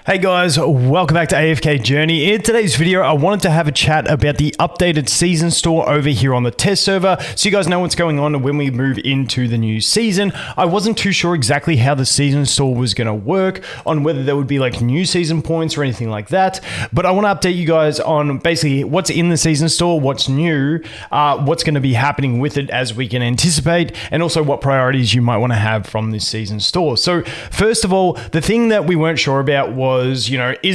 Hey guys, welcome back to AFK Journey. In today's video, I wanted to have a chat about the updated season store over here on the test server, so you guys know what's going on when we move into the new season. I wasn't too sure exactly how the season store was going to work, on whether there would be like new season points or anything like that, but I want to update you guys on basically what's in the season store, what's new, what's going to be happening with it as we can anticipate, and also what priorities you might want to have from this season store. So first of all, the thing that we weren't sure about was, is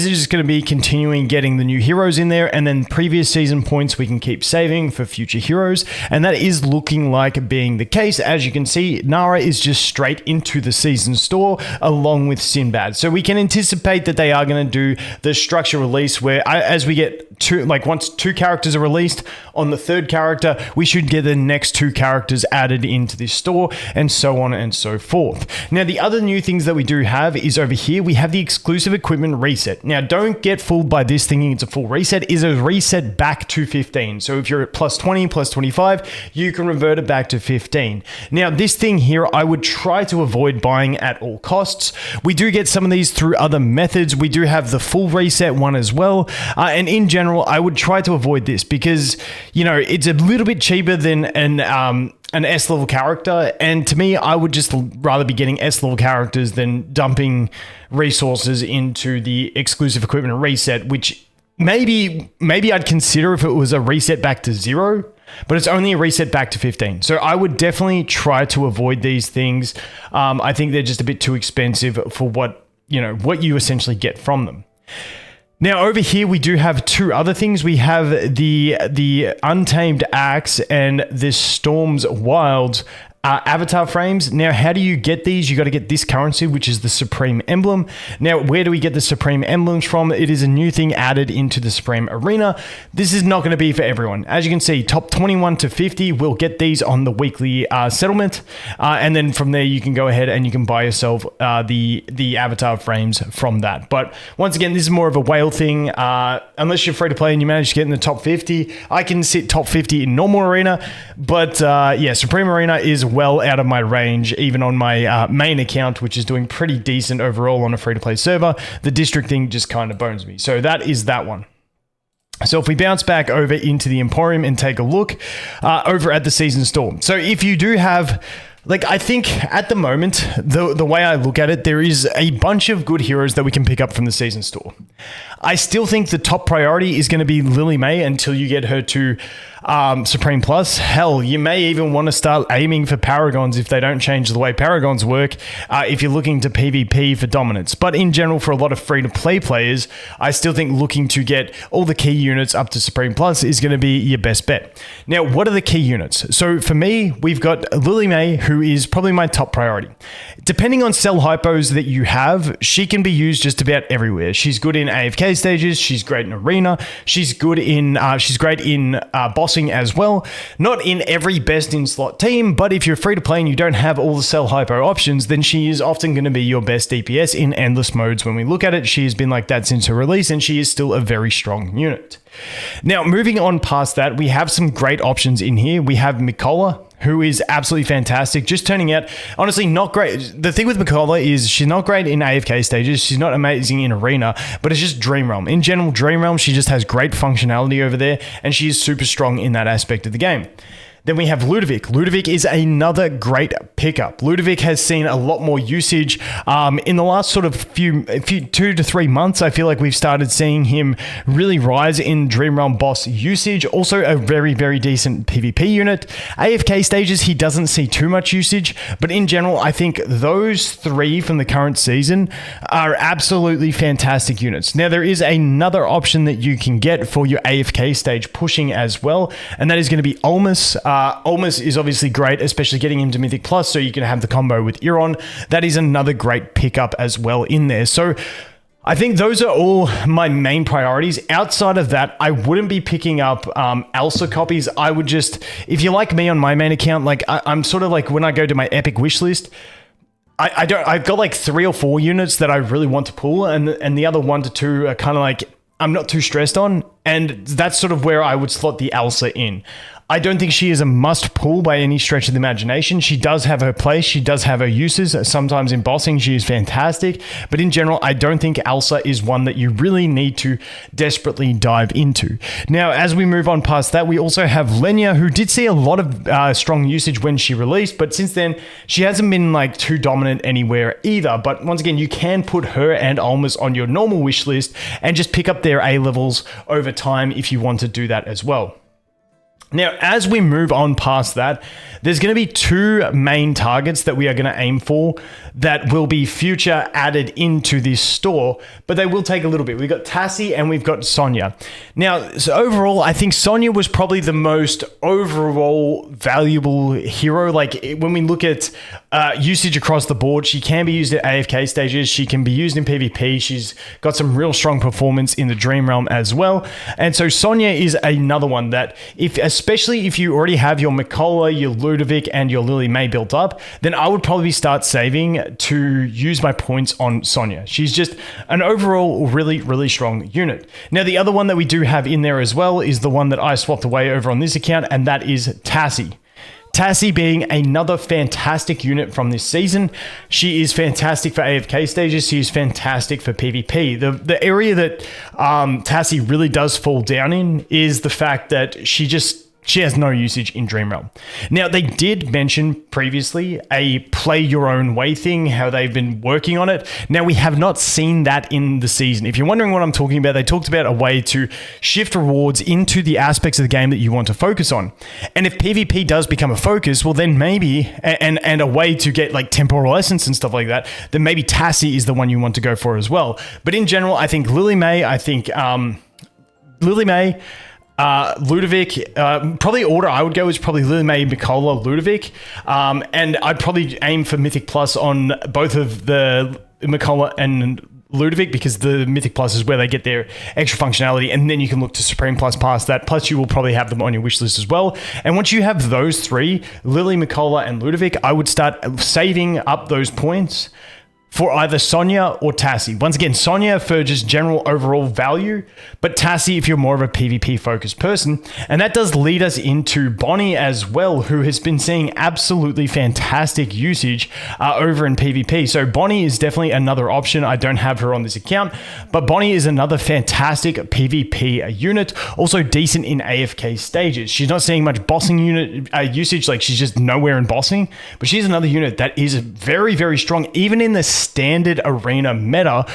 it just going to be continuing getting the new heroes in there, and then previous season points we can keep saving for future heroes, and that is looking like being the case. As you can see, Nara is just straight into the season store along with Sinbad, so we can anticipate that they are going to do the structure release where as we get once two characters are released on the third character, we should get the next two characters added into this store, and so on and so forth. Now, the other new things that we do have is over here, we have the exclusive equipment reset. Now, don't get fooled by this thinking it's a full reset. It's a reset back to 15. So if you're at plus 20, plus 25, you can revert it back to 15. Now, this thing here, I would try to avoid buying at all costs. We do get some of these through other methods. We do have the full reset one as well. And in general, I would try to avoid this because, it's a little bit cheaper than an S-level character, and to me, I would just rather be getting S-level characters than dumping resources into the exclusive equipment reset, which maybe I'd consider if it was a reset back to 0, but it's only a reset back to 15. So I would definitely try to avoid these things. I think they're just a bit too expensive for what you essentially get from them. Now, over here, we do have two other things. We have the Untamed Axe and this Storm's Wilds avatar frames. Now, how do you get these? You got to get this currency, which is the Supreme Emblem. Now, where do we get the Supreme Emblems from? It is a new thing added into the Supreme Arena. This is not going to be for everyone. As you can see, top 21 to 50 will get these on the weekly settlement. And then from there, you can go ahead and you can buy yourself the avatar frames from that. But once again, this is more of a whale thing. Unless you're free to play and you manage to get in the top 50, I can sit top 50 in normal arena. But yeah, Supreme Arena is well out of my range, even on my main account, which is doing pretty decent overall on a free-to-play server. The district thing just kind of bones me. So that is that one. So if we bounce back over into the Emporium and take a look over at the season store. So if you do have... I think at the moment, the way I look at it, there is a bunch of good heroes that we can pick up from the season store. I still think the top priority is going to be Lily May until you get her to Supreme Plus. Hell, you may even want to start aiming for Paragons if they don't change the way Paragons work, if you're looking to PvP for dominance. But in general, for a lot of free-to-play players, I still think looking to get all the key units up to Supreme Plus is going to be your best bet. Now, what are the key units? So for me, we've got Lily May, who is probably my top priority. Depending on cell hypos that you have, she can be used just about everywhere. She's good in AFK stages. She's great in arena. She's good in. She's great in bossing as well. Not in every best in slot team, but if you're free to play and you don't have all the cell hypo options, then she is often going to be your best DPS in endless modes. When we look at it, she has been like that since her release, and she is still a very strong unit. Now, moving on past that, we have some great options in here. We have Mikola, who is absolutely fantastic, just turning out, honestly, not great. The thing with Mikola is she's not great in AFK stages, she's not amazing in arena, but it's just Dream Realm. In general, Dream Realm, she just has great functionality over there, and she is super strong in that aspect of the game. Then we have Ludovic. Ludovic is another great pickup. Ludovic has seen a lot more usage in the last sort of few 2 to 3 months. I feel like we've started seeing him really rise in Dream Realm boss usage. Also a very, very decent PvP unit. AFK stages, he doesn't see too much usage, but in general, I think those three from the current season are absolutely fantastic units. Now, there is another option that you can get for your AFK stage pushing as well, and that is going to be Olmus. Olmus is obviously great, especially getting him to Mythic Plus, so you can have the combo with Iron. That is another great pickup as well in there. So I think those are all my main priorities. Outside of that, I wouldn't be picking up Elsa copies. I would just, if you're like me on my main account, I'm sort of like when I go to my epic wish list, I've got like 3 or 4 units that I really want to pull, and the other 1 to 2 are kind of like I'm not too stressed on. And that's sort of where I would slot the Elsa in. I don't think she is a must pull by any stretch of the imagination. She does have her place. She does have her uses. Sometimes in bossing, she is fantastic. But in general, I don't think Elsa is one that you really need to desperately dive into. Now, as we move on past that, we also have Lenya, who did see a lot of strong usage when she released. But since then, she hasn't been like too dominant anywhere either. But once again, you can put her and Almas on your normal wish list and just pick up their A levels over time if you want to do that as well. Now, as we move on past that, there's going to be two main targets that we are going to aim for that will be future added into this store, but they will take a little bit. We've got Tassie and we've got Sonya. Now, so overall, I think Sonya was probably the most overall valuable hero. Like when we look at usage across the board, she can be used at AFK stages. She can be used in PvP. She's got some real strong performance in the Dream Realm as well. And so Sonya is another one that especially if you already have your Mikola, your Ludovic, and your Lily May built up, then I would probably start saving to use my points on Sonya. She's just an overall really, really strong unit. Now, the other one that we do have in there as well is the one that I swapped away over on this account, and that is Tassie. Tassie being another fantastic unit from this season. She is fantastic for AFK stages. She is fantastic for PvP. The area that Tassie really does fall down in is the fact that she has no usage in Dream Realm. Now, they did mention previously a play your own way thing, how they've been working on it. Now, we have not seen that in the season. If you're wondering what I'm talking about, they talked about a way to shift rewards into the aspects of the game that you want to focus on. And if PvP does become a focus, well, then maybe, and a way to get like temporal essence and stuff like that, then maybe Tassie is the one you want to go for as well. But in general, I think Lily May, Ludovic, probably order I would go is probably Lily May, Mikola, Ludovic, and I'd probably aim for Mythic Plus on both of the Mikola and Ludovic, because the Mythic Plus is where they get their extra functionality, and then you can look to Supreme Plus past that. Plus, you will probably have them on your wish list as well. And once you have those three, Lily, Mikola, and Ludovic, I would start saving up those points for either Sonya or Tassie. Once again, Sonya for just general overall value, but Tassie if you're more of a PvP focused person. And that does lead us into Bonnie as well, who has been seeing absolutely fantastic usage over in PvP. So Bonnie is definitely another option. I don't have her on this account, but Bonnie is another fantastic PvP unit, also decent in AFK stages. She's not seeing much bossing unit usage, like she's just nowhere in bossing, but she's another unit that is very, very strong, even in the standard arena meta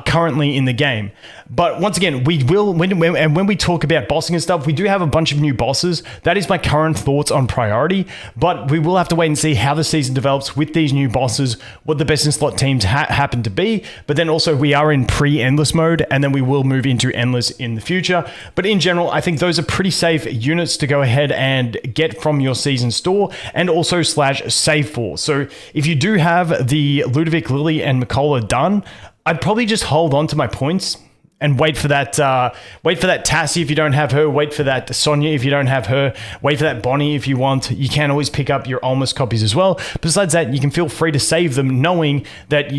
currently in the game. But once again, we will, when we talk about bossing and stuff, we do have a bunch of new bosses. That is my current thoughts on priority, but we will have to wait and see how the season develops with these new bosses, what the best in slot teams happen to be. But then also we are in pre-endless mode, and then we will move into endless in the future. But in general, I think those are pretty safe units to go ahead and get from your season store, and also /save for. So if you do have the Ludovic, Lily, and Mikola done, I'd probably just hold on to my points and wait for that Tassie if you don't have her, wait for that Sonya if you don't have her, wait for that Bonnie if you want. You can always pick up your Almas copies as well. Besides that, you can feel free to save them, knowing that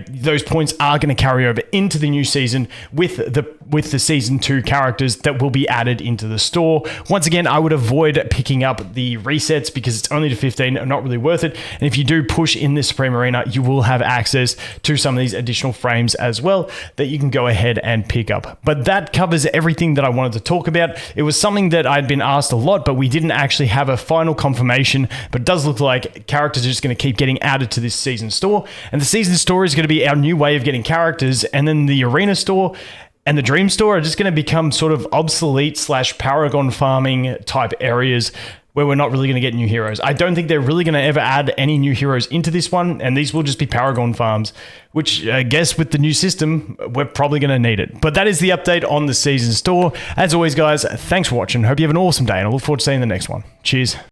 those points are going to carry over into the new season with the season 2 characters that will be added into the store. Once again, I would avoid picking up the resets because it's only to 15, not really worth it. And if you do push in this Supreme Arena, you will have access to some of these additional frames as well that you can go ahead and pick up. But that covers everything that I wanted to talk about. It was something that I'd been asked a lot, but we didn't actually have a final confirmation. But it does look like characters are just going to keep getting added to this season store. And the season store is going to be our new way of getting characters. And then the arena store and the dream store are just going to become sort of obsolete / paragon farming type areas where we're not really going to get new heroes. I don't think they're really going to ever add any new heroes into this one, and these will just be paragon farms, which I guess with the new system, we're probably going to need it. But that is the update on the season store. As always, guys, thanks for watching. Hope you have an awesome day, and I look forward to seeing you in the next one. Cheers.